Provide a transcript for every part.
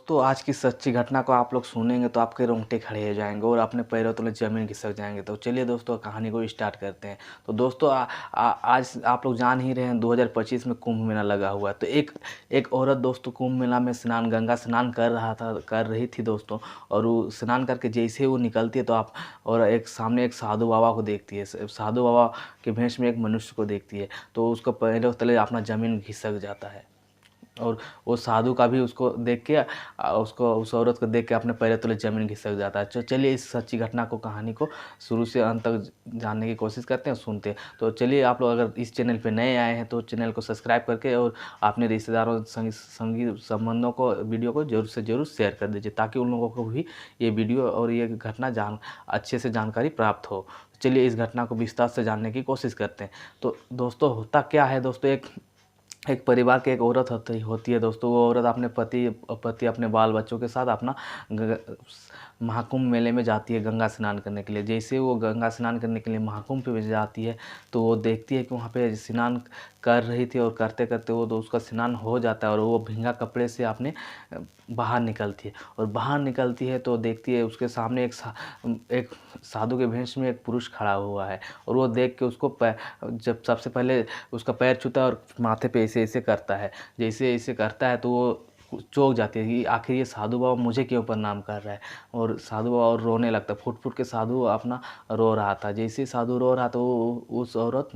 तो आज की सच्ची घटना को आप लोग सुनेंगे तो आपके रोंगटे खड़े हो जाएंगे और अपने पैरों तले ज़मीन खिसक जाएंगे। तो चलिए दोस्तों कहानी को स्टार्ट करते हैं। तो दोस्तों आज आप लोग जान ही रहे हैं 2025 में कुंभ मेला लगा हुआ है। तो एक औरत दोस्तों कुंभ मेला में गंगा स्नान कर रही थी दोस्तों। और वो स्नान करके जैसे वो निकलती है तो आप और एक सामने एक साधु बाबा को देखती है। साधु बाबा के भेष में एक मनुष्य को देखती है तो उसको पैरों तले अपना ज़मीन खिसक जाता है। और वो साधु का भी उसको देख के उसको उस औरत को देख के अपने पैरों तले ज़मीन खिसक जाता है। चलिए इस सच्ची घटना को कहानी को शुरू से अंत तक जानने की कोशिश करते हैं, सुनते हैं। तो चलिए आप लोग अगर इस चैनल पे नए आए हैं तो चैनल को सब्सक्राइब करके और अपने रिश्तेदारों संगी संबंधों को वीडियो को ज़रूर से ज़रूर शेयर कर दीजिए ताकि उन लोगों को भी ये वीडियो और ये घटना अच्छे से जानकारी प्राप्त हो। चलिए इस घटना को विस्तार से जानने की कोशिश करते हैं। तो दोस्तों होता क्या है दोस्तों, एक परिवार की एक औरत होती है दोस्तों। वो औरत अपने पति अपने बाल बच्चों के साथ अपना महाकुंभ मेले में जाती है गंगा स्नान करने के लिए। जैसे वो गंगा स्नान करने के लिए महाकुंभ पे जाती है तो वो देखती है कि वहाँ पे स्नान कर रही थी और करते करते वो तो उसका स्नान हो जाता है और वो भींगा कपड़े से अपने बाहर निकलती है। और बाहर निकलती है तो देखती है उसके सामने एक साधु के भेष में एक पुरुष खड़ा हुआ है। और वो देख के उसको जब सबसे पहले उसका पैर छूता है और माथे पे ऐसे ऐसे करता है। जैसे ऐसे करता है तो वो चौंक जाती है कि आखिर ये साधु बाबा मुझे क्यों प्रणाम कर रहा है। और साधु बाबा और रोने लगता है, फुट फुट के साधु अपना रो रहा था। जैसे ही साधु रो रहा तो उस औरत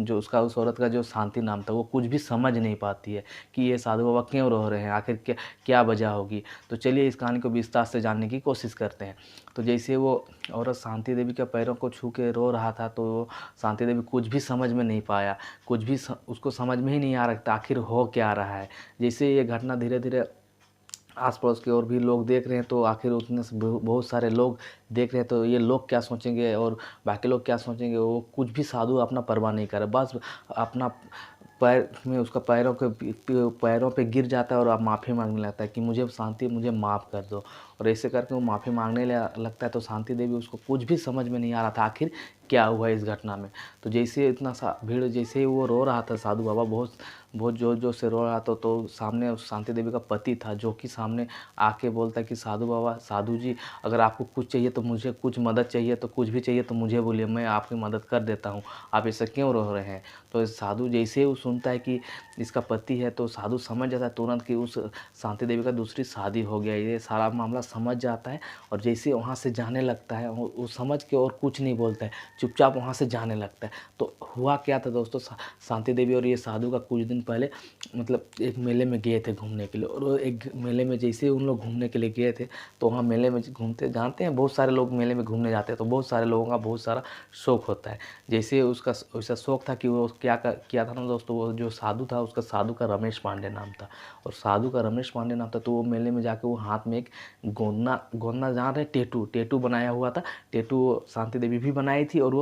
का जो शांति नाम था वो कुछ भी समझ नहीं पाती है कि ये साधु बाबा क्यों रो रहे हैं, आखिर क्या वजह होगी। तो चलिए इस कहानी को विस्तार से जानने की कोशिश करते हैं। तो जैसे वो औरत शांति देवी के पैरों को छू के रो रहा था तो शांति देवी कुछ भी समझ में नहीं पाया, कुछ भी उसको समझ में ही नहीं आ रहा था आखिर हो क्या रहा है। जैसे ये घटना धीरे धीरे आस पड़ोस के और भी लोग देख रहे हैं तो आखिर उतने से बहुत सारे लोग देख रहे हैं तो ये लोग क्या सोचेंगे और बाकी लोग क्या सोचेंगे, वो कुछ भी साधु अपना परवाह नहीं कर रहा। बस अपना पैर में उसका पैरों पे गिर जाता है और आप माफ़ी मांगने लगता है कि मुझे शांति मुझे माफ़ कर दो। और ऐसे करके वो माफ़ी मांगने लगता है तो शांति देवी उसको कुछ भी समझ में नहीं आ रहा था आखिर क्या हुआ इस घटना में। तो जैसे इतना सा भीड़, जैसे ही वो रो रहा था साधु बाबा बहुत बहुत जोर जोर से रो रहा था तो सामने उस शांति देवी का पति था जो कि सामने आके बोलता है कि साधु बाबा, साधु जी अगर आपको कुछ चाहिए तो मुझे कुछ मदद चाहिए तो कुछ भी चाहिए तो मुझे बोलिए, मैं आपकी मदद कर देता हूँ, आप ऐसा क्यों रो रहे हैं। तो साधु जैसे ही वो सुनता है कि इसका पति है तो साधु समझ जाता है तुरंत कि उस शांति देवी का दूसरी शादी हो गया, ये सारा मामला समझ जाता है। और जैसे वहाँ से जाने लगता है वो समझ के और कुछ नहीं बोलता है, चुपचाप वहाँ से जाने लगता है। तो हुआ क्या था दोस्तों, शांति देवी और ये साधु का कुछ दिन पहले मतलब एक मेले में गए थे घूमने के लिए। और एक मेले में जैसे उन लोग घूमने के लिए गए थे तो वहाँ मेले में घूमते जानते हैं बहुत सारे लोग मेले में घूमने जाते हैं तो बहुत सारे लोगों का बहुत सारा शौक होता है। जैसे उसका वैसा शौक था कि वो किया था ना दोस्तों, वो जो साधु था उसका साधु का रमेश पांडे नाम था। और साधु का रमेश पांडे नाम था तो वो मेले में जाके वो हाथ में एक गोंदना जान रहे टेटू बनाया हुआ था। टेटू शांति देवी भी बनाई थी और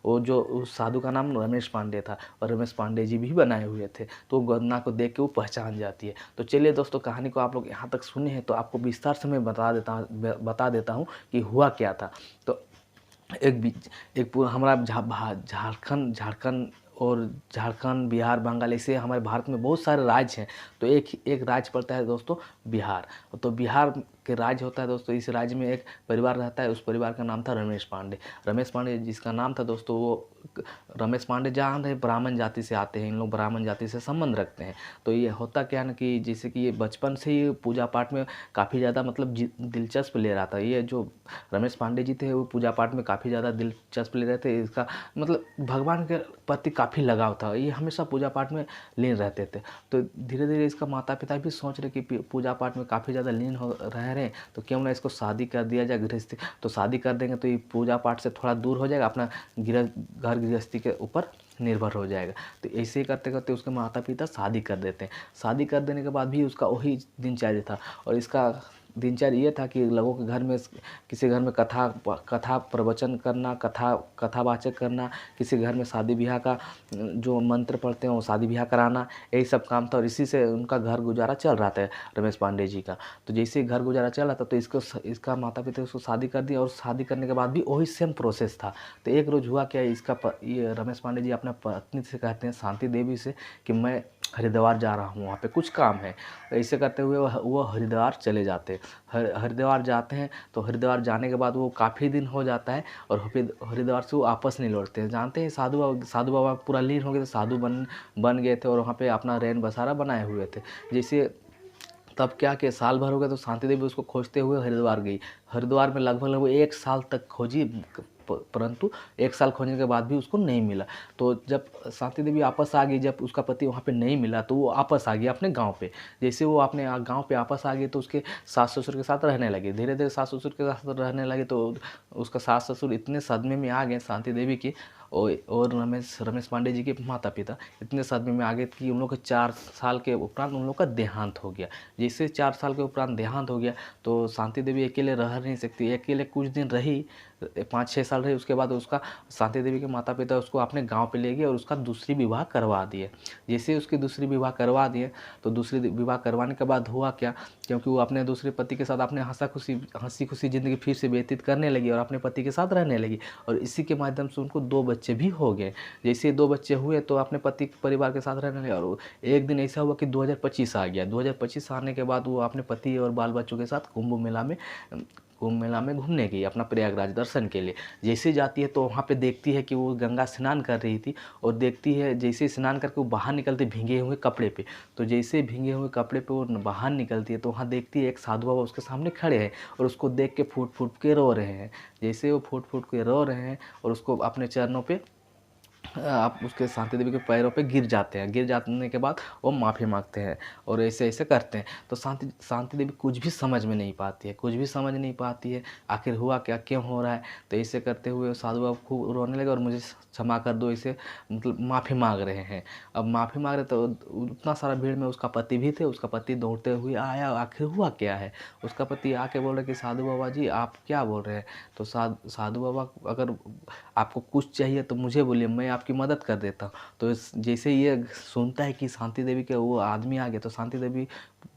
वो जो उस साधु का नाम रमेश पांडे था और रमेश पांडे जी भी बनाए हुए थे। तो गोंदना को देख के वो पहचान जाती है। तो चलिए दोस्तों कहानी को आप लोग यहाँ तक सुने हैं तो आपको विस्तार से मैं बता देता हूँ कि हुआ क्या था। तो एक पूरा हमारा झारखंड और झारखंड बिहार बंगाल ऐसे हमारे भारत में बहुत सारे राज्य हैं। तो एक राज्य पड़ता है दोस्तों बिहार। तो बिहार के राज्य होता है दोस्तों, इस राज्य में एक परिवार रहता है, उस परिवार का नाम था रमेश पांडे। रमेश पांडे जिसका नाम था दोस्तों, वो रमेश पांडे जहाँ रहे ब्राह्मण जाति से आते हैं, इन लोग ब्राह्मण जाति से संबंध रखते हैं। तो ये होता क्या है ना कि जैसे कि ये बचपन से ही पूजा पाठ में काफ़ी ज़्यादा मतलब दिलचस्प ले रहा था। ये जो रमेश पांडे जी थे वो पूजा पाठ में काफ़ी ज़्यादा दिलचस्प ले रहे थे। इसका मतलब भगवान के प्रति काफ़ी लगाव था, ये हमेशा पूजा पाठ में लीन रहते थे। तो धीरे धीरे इसका माता पिता भी सोच रहे कि पूजा पाठ में काफ़ी ज़्यादा लीन हो रह रहे हैं तो क्यों ना इसको शादी कर दिया जाए, गृहस्थी तो शादी कर देंगे तो ये पूजा पाठ से थोड़ा दूर हो जाएगा, अपना घर गृहस्थी के ऊपर निर्भर हो जाएगा। तो ऐसे ही करते करते उसके माता पिता शादी कर देते हैं। शादी कर देने के बाद भी उसका वही दिनचर्या था। और इसका दिनचर्या ये था कि लोगों के घर में किसी घर में कथा प्रवचन करना, कथावाचक करना, किसी घर में शादी ब्याह का जो मंत्र पढ़ते हैं वो शादी ब्याह कराना, यही सब काम था। और इसी से उनका घर गुजारा चल रहा था रमेश पांडे जी का। तो जैसे घर गुजारा चल रहा था तो इसका माता पिता उसको शादी कर दिया और शादी करने के बाद भी वही सेम प्रोसेस था। तो एक रोज़ हुआ क्या, ये रमेश पांडे जी अपना पत्नी से कहते हैं शांति देवी से कि मैं हरिद्वार जा रहा हूँ, वहाँ पे कुछ काम है। ऐसे करते हुए वो हरिद्वार चले जाते हैं। हरिद्वार जाते हैं, तो हरिद्वार जाने के बाद वो काफ़ी दिन हो जाता है और फिर हरिद्वार से वो वापस नहीं लौटते हैं। जानते हैं साधु बाबा पूरा लीन हो गए थे, साधु बन गए थे और वहाँ पे अपना रैन बसेरा बनाए हुए थे। जैसे तब क्या कि साल भर हो गया तो शांति देवी उसको खोजते हुए हरिद्वार गई। हरिद्वार में लगभग 1 साल तक खोजी, परंतु 1 साल खोजने के बाद भी उसको नहीं मिला। तो जब शांति देवी वापस आ गई, जब उसका पति वहाँ पे नहीं मिला, तो वो वापस आ गई अपने गाँव पे। जैसे वो अपने गाँव पे वापस आ गई तो उसके सास ससुर के साथ रहने लगे। धीरे धीरे सास ससुर के साथ रहने लगे तो उसका सास ससुर इतने सदमे में आ गए शांति देवी की और रमेश पांडे जी के माता पिता इतने सदमे में आ गए कि उन लोग के 4 साल के उपरांत उन लोग का देहांत हो गया। जैसे 4 साल के उपरांत देहांत हो गया तो शांति देवी अकेले रह नहीं सकती। अकेले कुछ दिन रही, 5-6 साल रही। उसके बाद उसका शांति देवी के माता पिता उसको अपने गांव पे ले गए और उसका दूसरी विवाह करवा दिए। जैसे उसकी दूसरी विवाह करवा दिए तो दूसरी विवाह करवाने के बाद हुआ क्या, क्योंकि वो अपने दूसरे पति के साथ अपने हंसी खुशी ज़िंदगी फिर से व्यतीत करने लगी और अपने पति के साथ रहने लगी। और इसी के माध्यम से उनको 2 बच्चे भी हो गए। जैसे 2 बच्चे हुए तो अपने पति परिवार के साथ रहने लगे। और एक दिन ऐसा हुआ कि 2025 आ गया। 2025 आने के बाद वो अपने पति और बाल बच्चों के साथ कुंभ मेला में घूमने गई अपना प्रयागराज दर्शन के लिए। जैसे जाती है तो वहाँ पे देखती है कि वो गंगा स्नान कर रही थी और देखती है जैसे स्नान करके वो बाहर निकलती भीगे हुए कपड़े पे। तो जैसे भीगे हुए कपड़े पे वो बाहर निकलती है तो वहाँ देखती है एक साधु बाबा उसके सामने खड़े हैं और उसको देख के फूट फूट के रो रहे हैं। जैसे वो फूट फूट के रो रहे हैं और उसको अपने चरणों पे आप उसके शांति देवी के पैरों पे गिर जाते हैं। गिर जाने के बाद वो माफ़ी मांगते हैं और ऐसे ऐसे करते हैं। तो शांति देवी कुछ भी समझ में नहीं पाती है, कुछ भी समझ नहीं पाती है आखिर हुआ क्या, क्यों हो रहा है। तो ऐसे करते हुए साधु बाबा खूब रोने लगे और मुझे क्षमा कर दो, इसे मतलब माफ़ी मांग रहे हैं। अब माफ़ी मांग रहे तो उतना सारा भीड़ में उसका पति भी थे। उसका पति दौड़ते हुए आया, आखिर हुआ क्या है। उसका पति आके बोल रहे कि साधु बाबा जी आप क्या बोल रहे हैं। तो साधु बाबा अगर आपको कुछ चाहिए तो मुझे बोलिए, मैं आपकी मदद कर देता हूँ। तो जैसे ये सुनता है कि शांति देवी के वो आदमी आ गया तो शांति देवी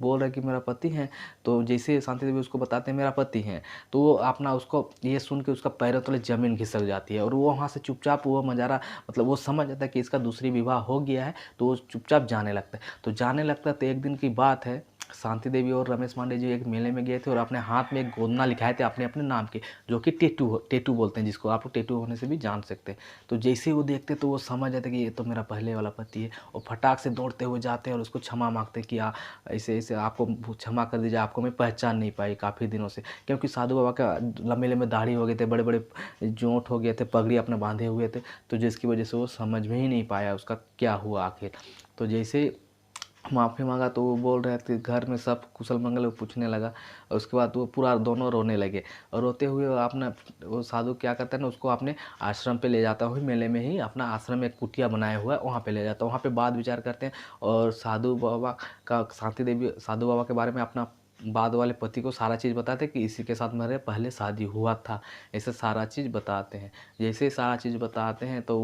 बोल रहा है कि मेरा पति है। तो जैसे शांति देवी उसको बताते हैं मेरा पति है, तो वो अपना उसको ये सुन के उसका पैरों तले ज़मीन खिसक जाती है और वो वहाँ से चुपचाप वो मज़ारा मतलब वो समझ जाता है कि इसका दूसरी विवाह हो गया है। तो वो चुपचाप जाने लगता है। तो जाने लगता है तो एक दिन की बात है, शांति देवी और रमेश पांडे जी एक मेले में गए थे और अपने हाथ में एक गोदना लिखाए थे अपने अपने नाम के, जो कि टेटू बोलते हैं, जिसको आप लोग टेटू होने से भी जान सकते हैं। तो जैसे ही वो देखते तो वो समझ जाते कि ये तो मेरा पहले वाला पति है और फटाक से दौड़ते हुए जाते हैं और उसको क्षमा मांगते कि ऐसे ऐसे आपको क्षमा कर दीजिए, आपको मैं पहचान नहीं पाई काफ़ी दिनों से। क्योंकि साधु बाबा का लंबे लंबे दाढ़ी हो गए थे, बड़े बड़े जोंट हो गए थे, पगड़ी अपने बांधे हुए थे। तो जिसकी वजह से वो समझ में ही नहीं पाया उसका क्या हुआ आखिर। तो जैसे माफ़ी मांगा तो वो बोल रहे थे घर में सब कुशल मंगल वो पूछने लगा। और उसके बाद वो पूरा दोनों रोने लगे और रोते हुए वो अपना वो साधु क्या करता है ना, उसको अपने आश्रम पे ले जाता हुआ मेले में ही अपना आश्रम में एक कुटिया बनाया हुआ है वहाँ पे ले जाता है। वहाँ पे बात विचार करते हैं और साधु बाबा का शांति देवी साधु बाबा के बारे में अपना बाद वाले पति को सारा चीज़ बताते हैं कि इसी के साथ मेरे पहले शादी हुआ था। ऐसे सारा चीज़ बताते हैं। जैसे ही सारा चीज़ बताते हैं तो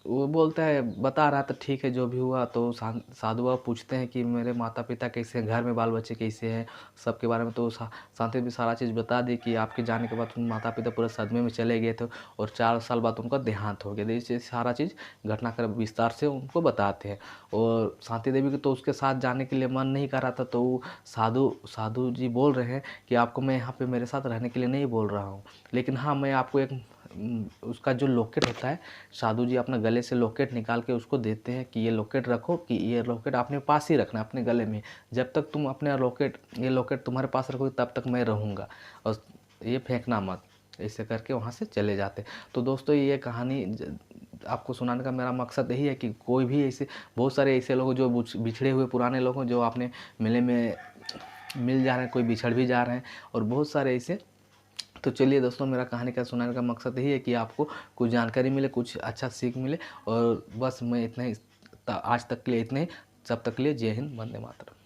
वो बोलता है बता रहा था ठीक है जो भी हुआ। तो साधु बाबा पूछते हैं कि मेरे माता पिता कैसे हैं, घर में बाल बच्चे कैसे हैं, सबके बारे में। तो शांति भी सारा चीज़ बता दी कि आपके जाने के बाद उन माता पिता पूरे सदमे में चले गए थे और 4 साल बाद उनका देहांत हो गया। जैसे सारा चीज़ घटनाक्रम विस्तार से उनको बताते हैं। और शांति देवी को तो उसके साथ जाने के लिए मन नहीं कर रहा था। तो वो साधु जी बोल रहे हैं कि आपको मैं यहाँ पे मेरे साथ रहने के लिए नहीं बोल रहा हूँ, लेकिन हाँ मैं आपको एक उसका जो लॉकेट होता है, साधु जी अपने गले से लॉकेट निकाल के उसको देते हैं कि ये लॉकेट रखो, कि ये लॉकेट अपने पास ही रखना अपने गले में। जब तक तुम अपने ये लॉकेट तुम्हारे पास रखोगे तब तक मैं रहूँगा और ये फेंकना मत। ऐसे करके वहाँ से चले जाते। तो दोस्तों ये कहानी आपको सुनाने का मेरा मकसद यही है कि कोई भी ऐसे बहुत सारे ऐसे लोग जो बिछड़े हुए पुराने लोग हैं जो अपने मेले में मिल जा रहे हैं, कोई बिछड़ भी जा रहे हैं और बहुत सारे ऐसे। तो चलिए दोस्तों मेरा कहानी का सुनाने का मकसद यही है कि आपको कुछ जानकारी मिले, कुछ अच्छा सीख मिले। और बस मैं इतना ही आज तक के लिए इतने ही। तब तक के लिए जय हिंद, वंदे मातरम।